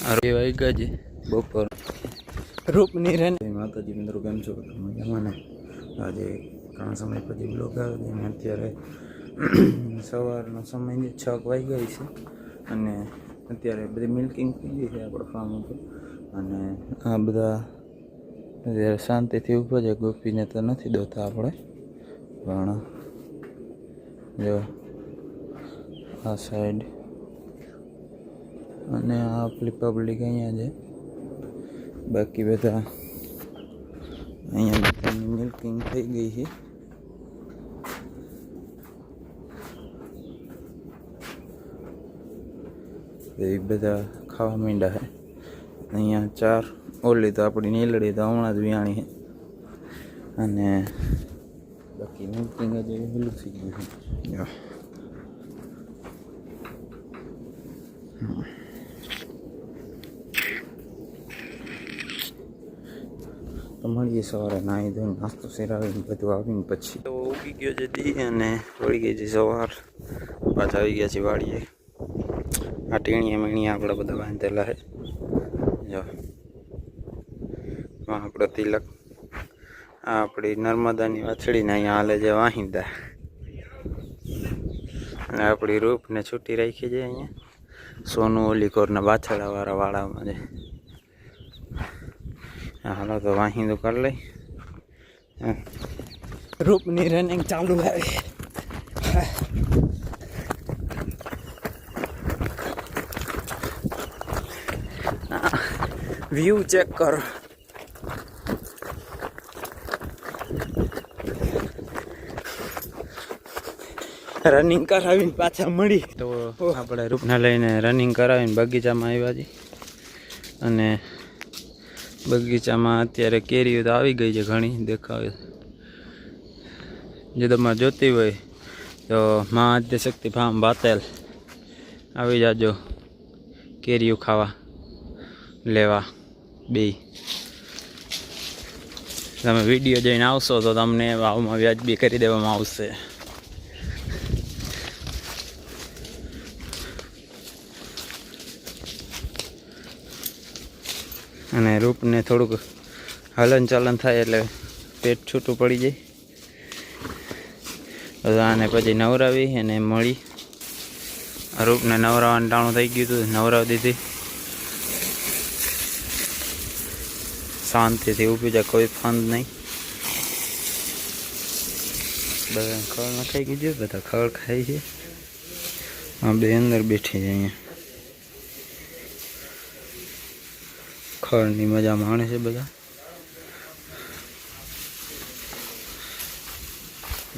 અરે વાગ્યા છે બપોર રૂપની રેન માતાજી મિત્રો કેમ છો મજામાં ને આજે ઘણા સમય પછી બ્લોગ આવે અને અત્યારે સવારનો સમય 6 વાગ્યા છે અને અત્યારે બધી મિલ્કિંગ થઈ ગઈ છે આપણા ફાર્મ ઉપર અને આ બધા શાંતિથી ઊભો છે ગોપીને તો નથી દોતા આપણે પણ જો આ સાઈડ અને આ આપણી પબ્લિક અહીંયા છે બાકી બધા અહીંયા બધાની મિલ્કિંગ થઈ ગઈ છે એ બધા ખાવા માંડ્યા છે અહીંયા 4 ઓલી તો આપણી નીલડી તો હમણાં જ વિયાણી છે અને બાકી મિલ્કિંગ જ પેલું થઈ ગયું છે તો મળીએ સવારે નાહી ધોઈને નાસ્તો સિરાવીને બધું આવીને પછી તો ઉગી ગયો છે દી અને વળી ગઈ છે સવાર પાછા આવી ગયા છે વાડીએ આ ટીણીએ મીણીએ આપણે બધા બાંધેલા છે જો આપણો તિલક આ આપણી નર્મદાની વાછડીને અહીંયા હાલે છે વાહિંદા અને આપણી રૂપને છૂટી રાખી છે અહીંયા સોનું ઓલીકોરના બાછડાવાળા વાળામાં છે હાલો તો વાહિંદું કરી લઈ રૂપની રનિંગ ચાલુ આવી વ્યૂ ચેક કરો રનિંગ કરાવીને પાછા મળી તો આપણે રૂપને લઈને રનિંગ કરાવીને બગીચામાં આવ્યા છીએ અને બગીચામાં અત્યારે કેરીઓ તો આવી ગઈ છે ઘણી દેખાવે જો તમારે જોતી હોય તો મા આદ્યશક્તિ ફાર્મ બાતેલ આવી જાજો કેરીઓ ખાવા લેવા બે તમે વિડીયો જોઈને આવશો તો તમને ભાવમાં વ્યાજબી કરી દેવામાં આવશે અને રૂપને થોડુંક હલન ચલન થાય એટલે પેટ છૂટું પડી જાય આને પછી નવરાવી અને મળી રૂપને નવરાવાનું ટાણું થઈ ગયું હતું નવરાવી દીધી શાંતિથી ઊભી જાય કોઈ ફંદ નહીં બધા ખળ નખાઈ ગયું છે બધા ખળ ખાય છે આ બે અંદર બેઠી છે અહીંયા ખળની મજા માણે છે બધા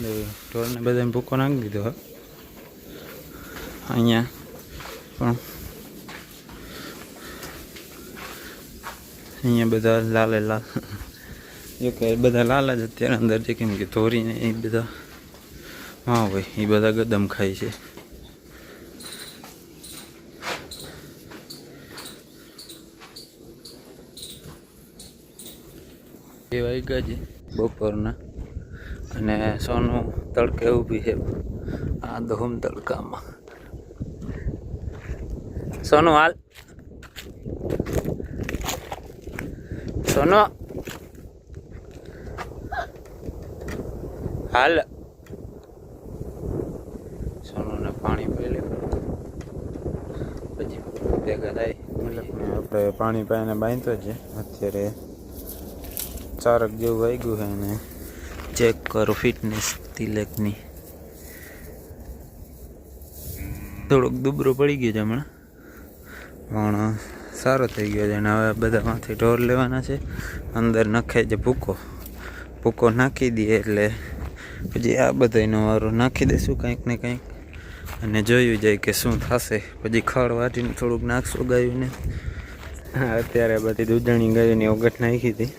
ઢોરને બધાને ભૂકો નાખી દીધો હા અહીંયા પણ અહીંયા બધા લાલે લાલ જો કે બધા લાલ જ અત્યારે અંદર છે કેમ કે ધોરીને એ બધા હા ભાઈ એ બધા ગદમ ખાય છે એ વાગ્યા છે બપોરના અને સોનું તડકે ઊભી છે આ ધૂમ તડકામાં સોનું હાલ સોનો હાલ સોનુને પાણી પી લે પછી ભેગા થાય આપણે પાણી પાઈને બાંધતો છે અત્યારે 4 જેવું વાગ્યું છે અને ચેક કરો ફિટનેસ તિલકની થોડુંક દુબરો પડી ગયો છે હમણાં પણ સારો થઈ ગયો છે અને હવે બધામાંથી ઢોર લેવાના છે અંદર નખે છે ભૂકો નાખી દઈએ એટલે પછી આ બધાનો વારો નાખી દઈશું કંઈક ને કંઈક અને જોયું જાય કે શું થશે પછી ખડ વાટીને થોડુંક નાખશું ગાયુંને અત્યારે બધી દૂધણી ગાયુંની ઓગટ નાખી હતી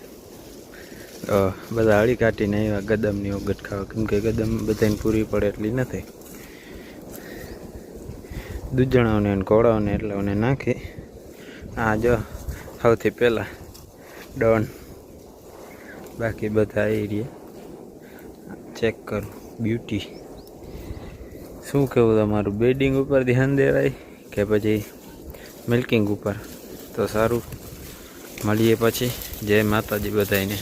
બધા હળી કાઢીને આવ્યા ગદમની ઓગટ ખાવા કેમ કે ગદમ બધાને પૂરી પડે એટલી નથી દૂધણાઓને અને ઘોડાઓને એટલાઓને નાખી આ જો સૌથી પહેલાં ડોન બાકી બધા એરિયા ચેક કરો બ્યુટી શું કહેવું તમારું બેડિંગ ઉપર ધ્યાન દેવાય કે પછી મિલ્કિંગ ઉપર તો સારું, મળીએ પછી. જય માતાજી બધાને.